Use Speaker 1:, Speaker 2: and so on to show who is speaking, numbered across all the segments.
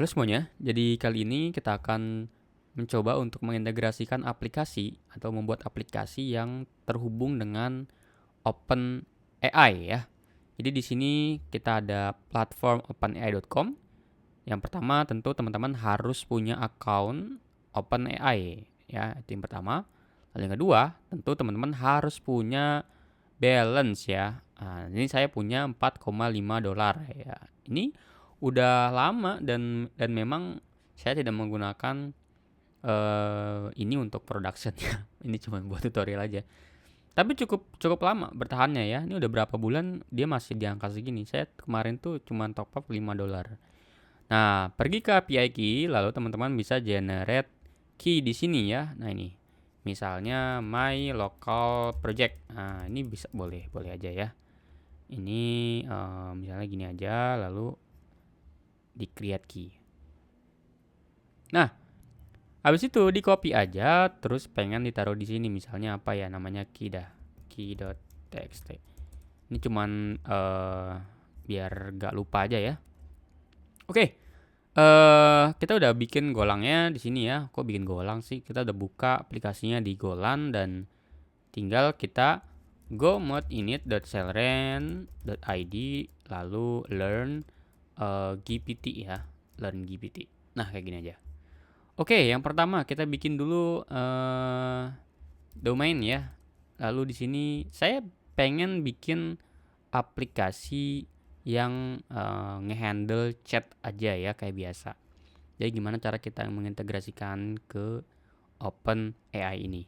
Speaker 1: Halo semuanya, jadi kali ini kita akan mencoba untuk mengintegrasikan aplikasi atau membuat aplikasi yang terhubung dengan OpenAI ya. Jadi di sini kita ada platform openai.com. Yang pertama tentu teman-teman harus punya account OpenAI ya, itu yang pertama. Lalu yang kedua, tentu teman-teman harus punya balance ya. Nah, ini saya punya $4,5 ya. Ini udah lama dan memang saya tidak menggunakan ini untuk production ya. Ini cuma buat tutorial aja. Tapi cukup cukup lama bertahannya ya. Ini udah berapa bulan dia masih di angka segini. Saya kemarin tuh cuma top up $5. Nah, pergi ke API key lalu teman-teman bisa generate key di sini ya. Nah, ini. Misalnya my local project. Nah, ini bisa boleh boleh aja ya. Ini misalnya gini aja lalu di create key. Nah, habis itu di copy aja, terus pengen ditaruh di sini misalnya apa ya namanya key.txt. Ini cuman biar gak lupa aja ya. Oke, kita udah bikin golangnya di sini ya. Kok bikin golang sih? Kita udah buka aplikasinya di Golan dan tinggal kita go mode init.cellrand.id lalu learn GPT ya, learn GPT. Nah, kayak gini aja. Oke, yang pertama kita bikin dulu domain ya. Lalu di sini saya pengen bikin aplikasi yang ngehandle chat aja ya kayak biasa. Jadi gimana cara kita mengintegrasikan ke OpenAI ini?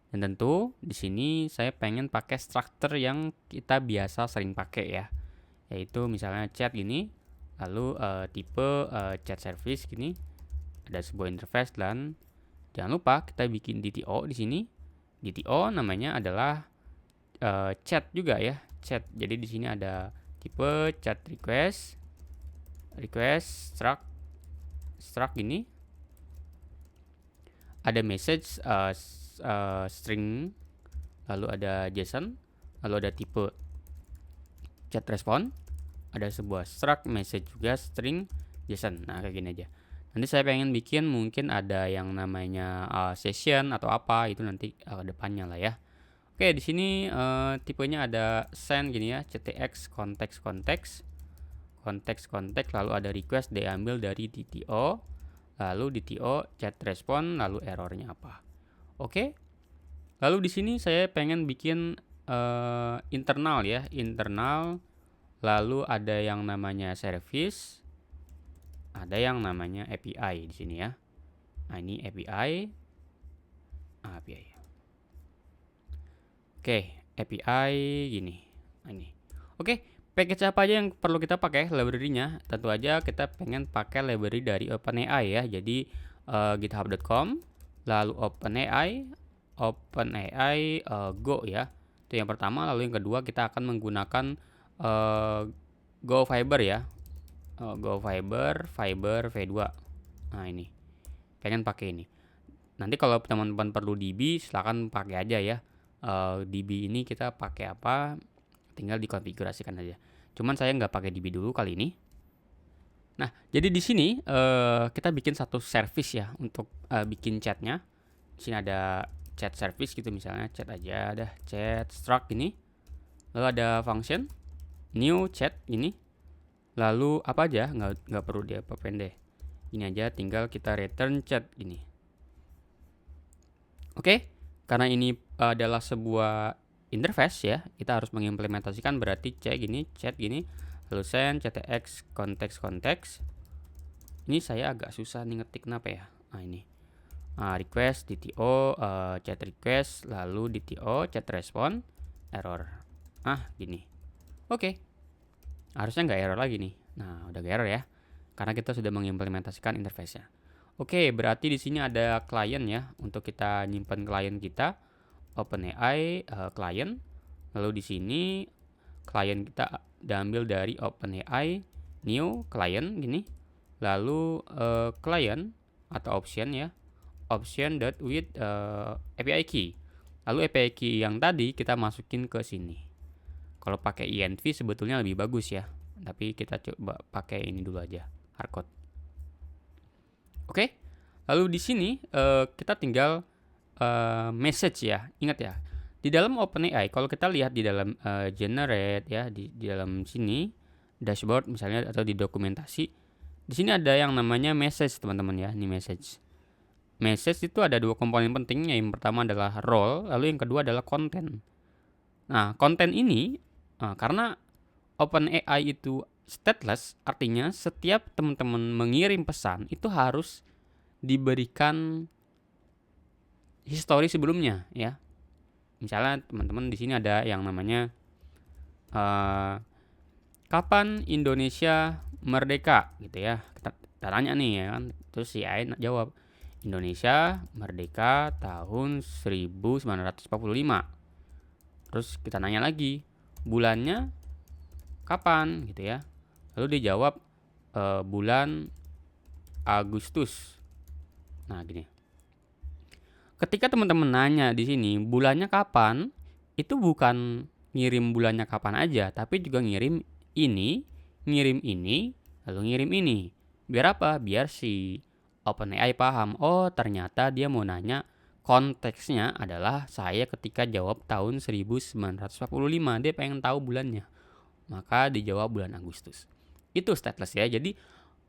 Speaker 1: Dan tentu di sini saya pengen pakai struktur yang kita biasa sering pakai ya. Yaitu misalnya chat gini, lalu tipe chat service gini, ada sebuah interface dan jangan lupa kita bikin DTO di sini. DTO namanya adalah chat juga ya, chat. Jadi di sini ada tipe chat request, struct gini, ada message string, lalu ada JSON, lalu ada tipe chat respond, ada sebuah struct message juga string JSON. Nah, kayak gini aja. Nanti saya pengen bikin mungkin ada yang namanya session atau apa itu nanti depannya lah ya. Oke, di sini tipenya ada send gini ya, ctx konteks lalu ada request diambil dari DTO, lalu DTO chat respond, lalu errornya apa. Oke. Lalu di sini saya pengen bikin internal ya, internal. Lalu ada yang namanya service, ada yang namanya API di sini ya. Nah, ini API. API. Oke, API gini. Nah, ini. Oke, package apa aja yang perlu kita pakai library-nya? Tentu aja kita pengen pakai library dari OpenAI ya. Jadi github.com, lalu OpenAI Go ya. Itu yang pertama. Lalu yang kedua kita akan menggunakan Go Fiber ya. Go Fiber V2. Nah, ini. Pengen pakai ini. Nanti kalau teman-teman perlu DB silakan pakai aja ya. DB ini kita pakai apa? Tinggal dikonfigurasikan aja. Cuman saya nggak pakai DB dulu kali ini. Nah, jadi di sini kita bikin satu service ya untuk bikin chatnya. Di sini ada chat service gitu misalnya, chat aja, ada chat struct ini. Lalu ada function new chat ini. Lalu apa aja? Nggak perlu dia pendek. Ini aja, tinggal kita return chat gini. Oke, karena ini adalah sebuah interface ya, kita harus mengimplementasikan berarti chat gini, lalu send ctx konteks. Ini saya agak susah nih ngetik kenapa ya. Nah, ini request DTO chat request, lalu DTO chat respond error. Gini. Oke. Harusnya nggak error lagi nih. Nah, udah nggak error ya, karena kita sudah mengimplementasikan interface-nya. Oke, berarti di sini ada klien ya, untuk kita nyimpan klien kita, OpenAI klien. Lalu di sini klien kita diambil dari OpenAI new klien gini. Lalu klien atau option ya, option.with API key. Lalu API key yang tadi kita masukin ke sini. Kalau pakai env sebetulnya lebih bagus ya, tapi kita coba pakai ini dulu aja, hardcode. Oke. Lalu di sini kita tinggal message ya. Ingat ya. Di dalam OpenAI kalau kita lihat di dalam generate ya, di dalam sini dashboard misalnya atau di dokumentasi, di sini ada yang namanya message teman-teman ya. Ini message. Message itu ada dua komponen penting, yang pertama adalah role, lalu yang kedua adalah konten. Nah, konten ini karena OpenAI itu stateless, artinya setiap teman-teman mengirim pesan itu harus diberikan histori sebelumnya ya. Misalnya teman-teman di sini ada yang namanya kapan Indonesia merdeka gitu ya. Kita tanya nih ya kan. Terus si AI jawab, Indonesia merdeka tahun 1945. Terus kita nanya lagi, bulannya kapan gitu ya. Lalu dia jawab bulan Agustus. Nah, gini. Ketika teman-teman nanya di sini bulannya kapan, itu bukan ngirim bulannya kapan aja, tapi juga ngirim ini, lalu ngirim ini. Biar apa? Biar si OpenAI paham, oh ternyata dia mau nanya konteksnya adalah saya ketika jawab tahun 1945, dia pengen tahu bulannya. Maka dijawab bulan Agustus. Itu stateless ya, jadi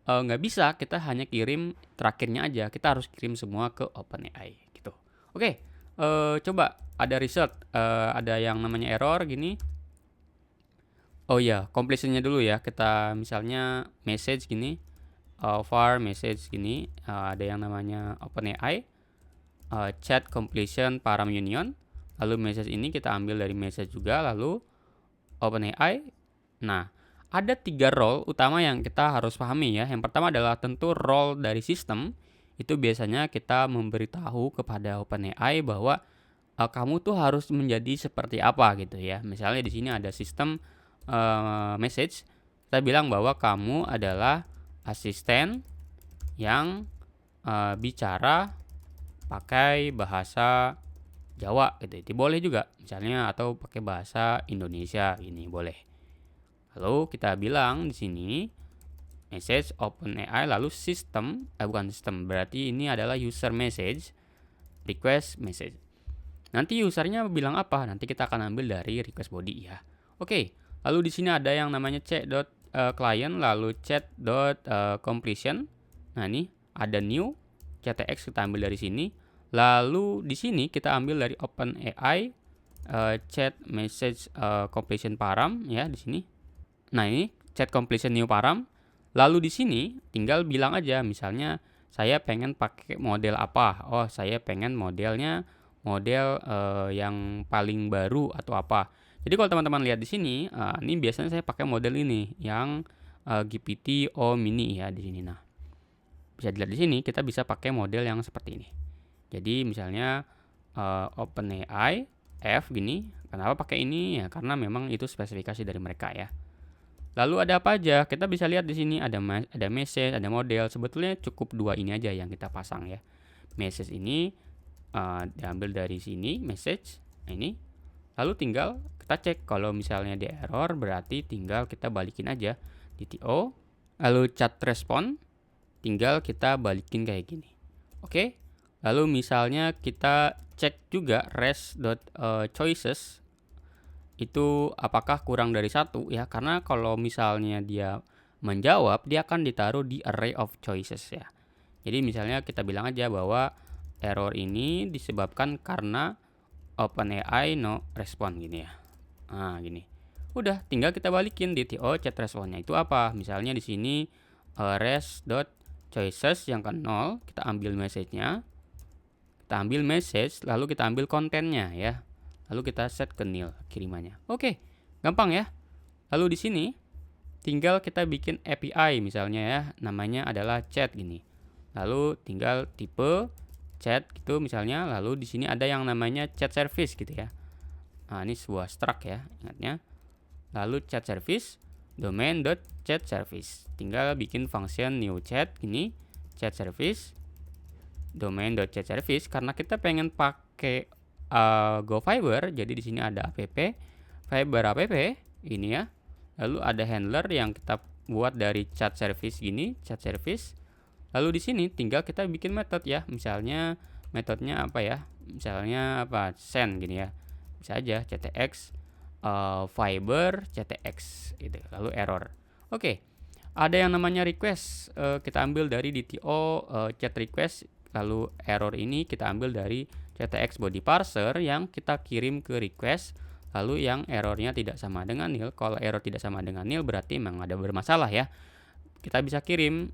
Speaker 1: nggak bisa kita hanya kirim terakhirnya aja, kita harus kirim semua ke OpenAI gitu. Oke, coba ada result, ada yang namanya error gini. Oh iya, completionnya dulu ya. Kita misalnya message gini, var message gini, ada yang namanya OpenAI, chat completion param union. Lalu message ini kita ambil dari message juga, lalu OpenAI. Nah, ada 3 role utama yang kita harus pahami ya. Yang pertama adalah tentu role dari sistem. Itu biasanya kita memberitahu kepada OpenAI bahwa kamu tuh harus menjadi seperti apa gitu ya. Misalnya di sini ada sistem message, kita bilang bahwa kamu adalah asisten yang bicara pakai bahasa Jawa gitu. Itu boleh juga misalnya, atau pakai bahasa Indonesia ini boleh. Lalu kita bilang di sini message OpenAI lalu sistem, bukan sistem, berarti ini adalah user message, request message. Nanti usernya bilang apa? Nanti kita akan ambil dari request body ya. Oke, lalu di sini ada yang namanya chat.client lalu chat.completion. Nah, ini ada new ctx, kita ambil dari sini. Lalu di sini kita ambil dari OpenAI chat message completion param ya di sini. Nah, ini chat completion new param. Lalu di sini tinggal bilang aja, misalnya saya pengen pakai model apa. Oh, saya pengen modelnya model yang paling baru atau apa. Jadi kalau teman-teman lihat di sini, ini biasanya saya pakai model ini yang GPT-O mini ya di sini. Nah, bisa dilihat di sini kita bisa pakai model yang seperti ini. Jadi misalnya OpenAI F gini. Kenapa pakai ini? Ya karena memang itu spesifikasi dari mereka ya. Lalu ada apa aja? Kita bisa lihat di sini ada message, ada model. Sebetulnya cukup 2 ini aja yang kita pasang ya. Message ini diambil dari sini, message ini. Lalu tinggal kita cek kalau misalnya di error, berarti tinggal kita balikin aja di TO. Lalu chat respond, tinggal kita balikin kayak gini. Oke. Lalu misalnya kita cek juga res.choices itu apakah kurang dari 1 ya, karena kalau misalnya dia menjawab, dia akan ditaruh di array of choices ya. Jadi misalnya kita bilang aja bahwa error ini disebabkan karena OpenAI no respond gini ya. Nah, gini. Udah, tinggal kita balikin di TO chat respondnya itu apa. Misalnya di sini res.choices yang ke 0, kita ambil message-nya. Kita ambil message, lalu kita ambil kontennya ya. Lalu kita set ke nil kirimannya. Oke, gampang ya. Lalu di sini tinggal kita bikin API misalnya ya, namanya adalah chat gini. Lalu tinggal tipe chat gitu misalnya. Lalu di sini ada yang namanya chat service gitu ya. Nah, ini sebuah struct ya, ingatnya. Lalu chat service domain.chat service. Tinggal bikin function new chat gini, chat service domain.chat service karena kita pengen pakai GoFiber, jadi di sini ada app Fiber app ini ya. Lalu ada handler yang kita buat dari chat service gini, chat service. Lalu di sini tinggal kita bikin metode ya. Misalnya metodenya apa ya? Misalnya apa? Send gini ya. Bisa aja ctx fiber ctx gitu. Lalu error. Oke. Ada yang namanya request. Kita ambil dari DTO chat request. Lalu error ini kita ambil dari ctx body parser yang kita kirim ke request. Lalu yang errornya tidak sama dengan nil. Kalau error tidak sama dengan nil berarti memang ada bermasalah ya. Kita bisa kirim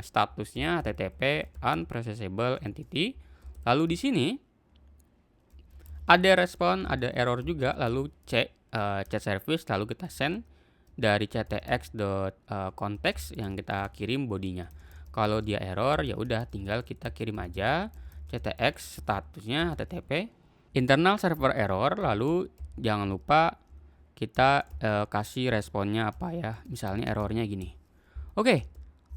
Speaker 1: statusnya http unprocessable entity. Lalu di sini ada respon, ada error juga. Lalu chat service, lalu kita send dari ctx.context yang kita kirim bodinya. Kalau dia error ya udah tinggal kita kirim aja ctx statusnya http internal server error. Lalu jangan lupa kita kasih responnya apa ya. Misalnya errornya gini. Oke,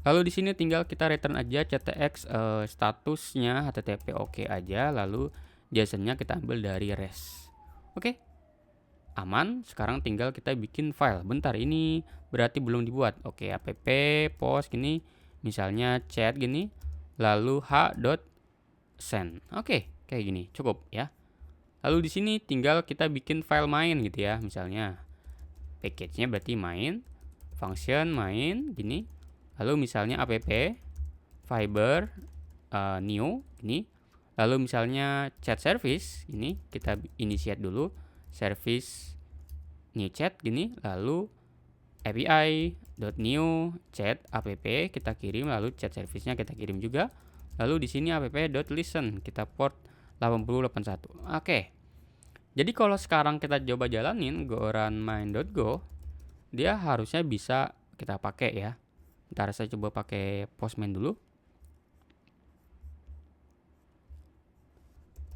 Speaker 1: lalu di sini tinggal kita return aja ctx statusnya http oke aja, lalu JSON-nya kita ambil dari res. Oke, aman. Sekarang tinggal kita bikin file. Bentar, ini berarti belum dibuat. Oke, app post gini, misalnya chat gini, lalu h.send. Oke, kayak gini cukup ya. Lalu di sini tinggal kita bikin file main gitu ya, misalnya package-nya berarti main. Function main gini, lalu misalnya app fiber new ini, lalu misalnya chat service ini kita initiate dulu service new chat gini, lalu api.new chat app kita kirim, lalu chat service-nya kita kirim juga, lalu di sini app.listen kita port 8081. Oke. Jadi kalau sekarang kita coba jalanin go run main.go, dia harusnya bisa kita pakai ya. Ntar saya coba pakai Postman dulu.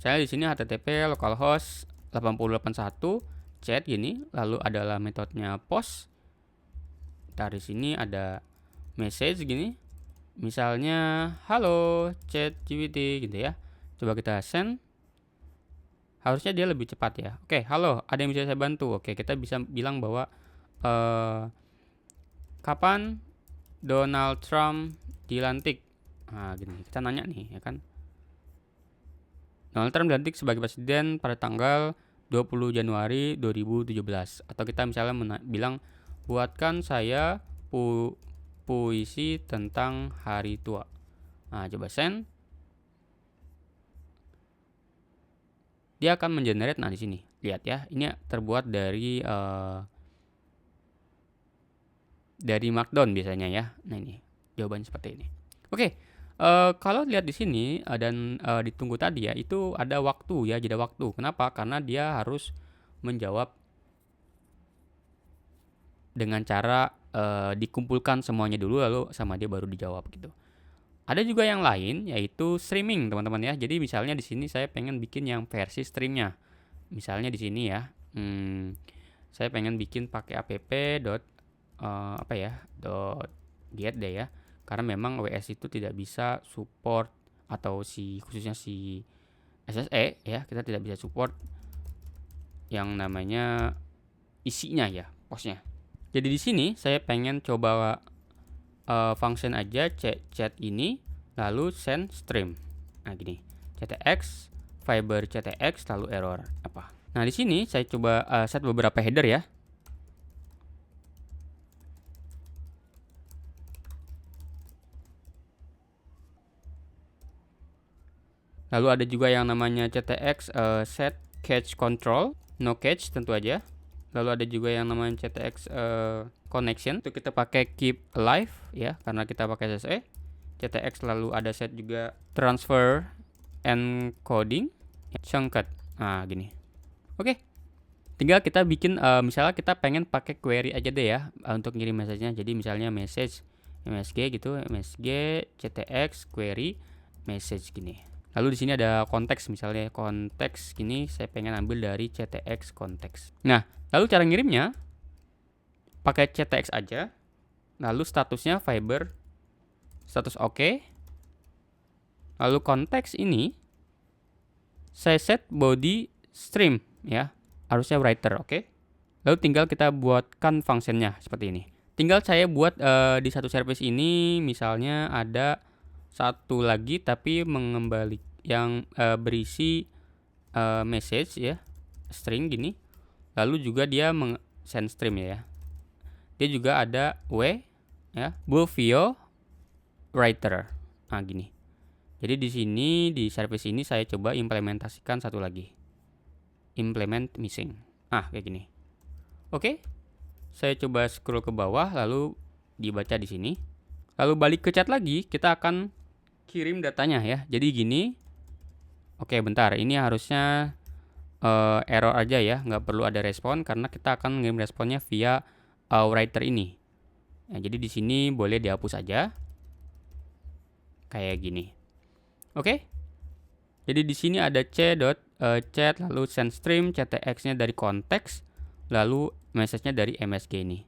Speaker 1: Saya di sini http localhost 8081 chat gini, lalu adalah metodenya post. Ntar di sini ada message gini. Misalnya halo chat GPT gitu ya. Coba kita send. Harusnya dia lebih cepat ya. Oke, halo, ada yang bisa saya bantu? Oke, kita bisa bilang bahwa kapan Donald Trump dilantik? Nah, gini, kita nanya nih, ya kan? Donald Trump dilantik sebagai presiden pada tanggal 20 Januari 2017. Atau kita misalnya bilang, buatkan saya puisi tentang hari tua. Nah, coba send. Dia akan mengenerate. Nah, di sini lihat ya, ini terbuat dari Markdown biasanya ya. Nah, ini jawabannya seperti ini. Oke, kalau lihat di sini dan ditunggu tadi ya, itu ada waktu ya, jeda waktu. Kenapa? Karena dia harus menjawab dengan cara dikumpulkan semuanya dulu, lalu sama dia baru dijawab gitu. Ada juga yang lain yaitu streaming teman-teman ya. Jadi misalnya di sini saya pengen bikin yang versi streamnya. Misalnya di sini ya, saya pengen bikin pakai app .get deh ya. Karena memang WS itu tidak bisa support atau khususnya si SSE ya, kita tidak bisa support yang namanya isinya ya, postnya. Jadi di sini saya pengen coba function aja chat ini, lalu send stream. Nah gini, ctx fiber ctx lalu error apa. Nah di sini saya coba set beberapa header ya. Lalu ada juga yang namanya ctx set cache control, no cache tentu aja. Lalu ada juga yang namanya ctx connection, itu kita pakai keep alive ya, karena kita pakai SSE. ctx lalu ada set juga transfer encoding, chunket. Nah gini. Oke. Tinggal kita bikin misalnya kita pengen pakai query aja deh ya untuk ngirim message-nya. Jadi misalnya message msg gitu, msg ctx query message gini. Lalu di sini ada konteks, misalnya konteks gini saya pengen ambil dari ctx konteks. Nah, lalu cara ngirimnya pakai ctx aja. Lalu statusnya fiber, status oke. Lalu konteks ini saya set body stream ya. Harusnya writer, oke. Lalu tinggal kita buatkan functionnya seperti ini. Tinggal saya buat di satu service ini misalnya ada satu lagi tapi yang berisi message ya, string gini. Lalu juga dia send stream ya. Dia juga ada ya, Bovio writer. Nah, gini. Jadi di sini di service ini saya coba implementasikan satu lagi. Implement missing. Kayak gini. Oke. Saya coba scroll ke bawah lalu dibaca di sini. Lalu balik ke chat lagi, kita akan kirim datanya ya. Jadi gini. Oke, bentar. Ini harusnya error aja ya, nggak perlu ada respon karena kita akan mengirim responnya via writer ini. Nah, jadi di sini boleh dihapus aja. Kayak gini. Oke. Jadi di sini ada chat lalu send stream, ctx-nya dari konteks, lalu message-nya dari MSG ini.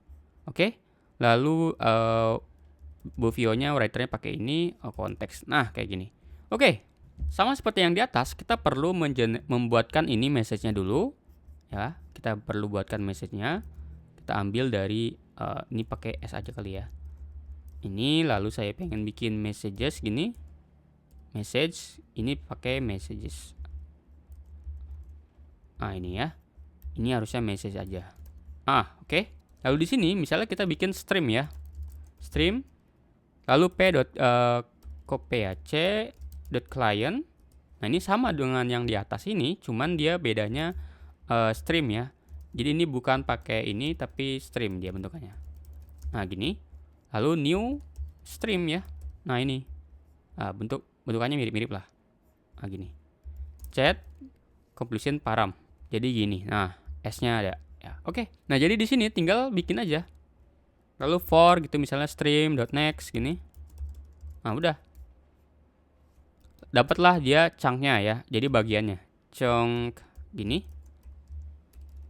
Speaker 1: Oke. Lalu Bovio-nya writer-nya pakai ini konteks. Nah, kayak gini. Oke. Sama seperti yang di atas, kita perlu membuatkan ini message-nya dulu. Ya, kita perlu buatkan message-nya. Kita ambil dari ini pakai S aja kali ya. Ini lalu saya pengen bikin messages gini. Message, ini pakai messages. Ini ya. Ini harusnya message aja. Oke. Lalu di sini misalnya kita bikin stream ya. Stream lalu c.client. Nah, ini sama dengan yang di atas ini, cuman dia bedanya stream ya. Jadi ini bukan pakai ini tapi stream dia bentukannya. Nah, gini. Lalu new stream ya. Nah, ini. Bentukannya mirip-mirip lah. Nah, gini. Chat completion param. Jadi gini. Nah, S-nya ada ya. Oke. Nah, jadi di sini tinggal bikin aja. Lalu for gitu misalnya stream.next gini. Nah, udah. Dapatlah dia chunk-nya ya. Jadi bagiannya. Chunk gini.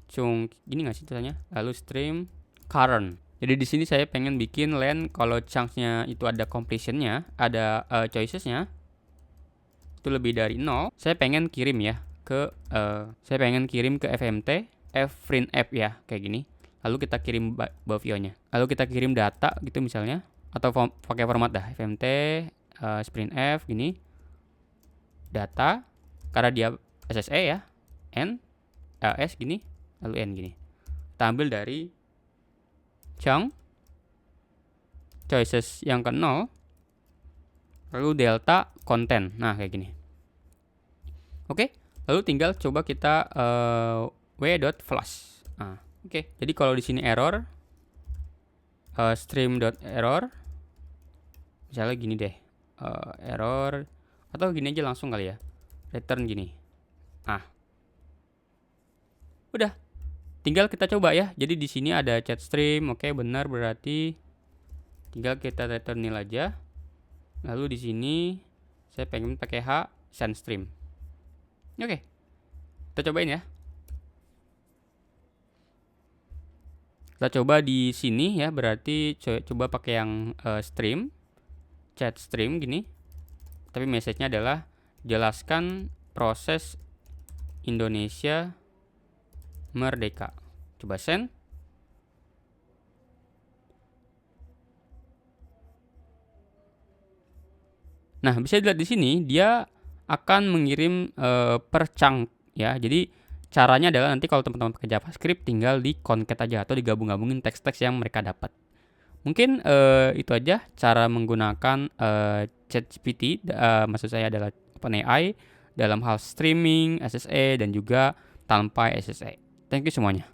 Speaker 1: Chunk gini enggak sih tulisannya? Lalu stream current. Jadi di sini saya pengen bikin len kalau chunks-nya itu ada completion-nya, ada choices-nya. Itu lebih dari 0. Saya pengen kirim ya ke FMT fprintf ya, kayak gini. Lalu kita kirim Bovio-nya. Lalu kita kirim data gitu misalnya, atau pakai format dah fmt sprintf gini. Data karena dia SSE ya, n ls gini, lalu n gini. Kita ambil dari chunk choices yang ke 0, lalu delta content. Nah, kayak gini. Oke, lalu tinggal coba kita w.flash. Oke. Jadi kalau di sini error stream.error, misalnya gini deh, error, atau gini aja langsung kali ya, return gini. Udah, tinggal kita coba ya. Jadi di sini ada chat stream, oke, benar, berarti tinggal kita return nil aja. Lalu di sini saya pengen pakai h send stream. Oke, kita cobain ya. Kita coba di sini ya, berarti coba pakai yang stream, chat stream gini. Tapi message-nya adalah jelaskan proses Indonesia merdeka. Coba send. Nah, bisa dilihat di sini dia akan mengirim per chunk ya. Jadi caranya adalah nanti kalau teman-teman pakai JavaScript tinggal di concat aja atau digabung-gabungin teks-teks yang mereka dapat. Mungkin itu aja cara menggunakan ChatGPT, maksud saya adalah OpenAI dalam hal streaming, SSE dan juga tanpa SSE. Thank you semuanya.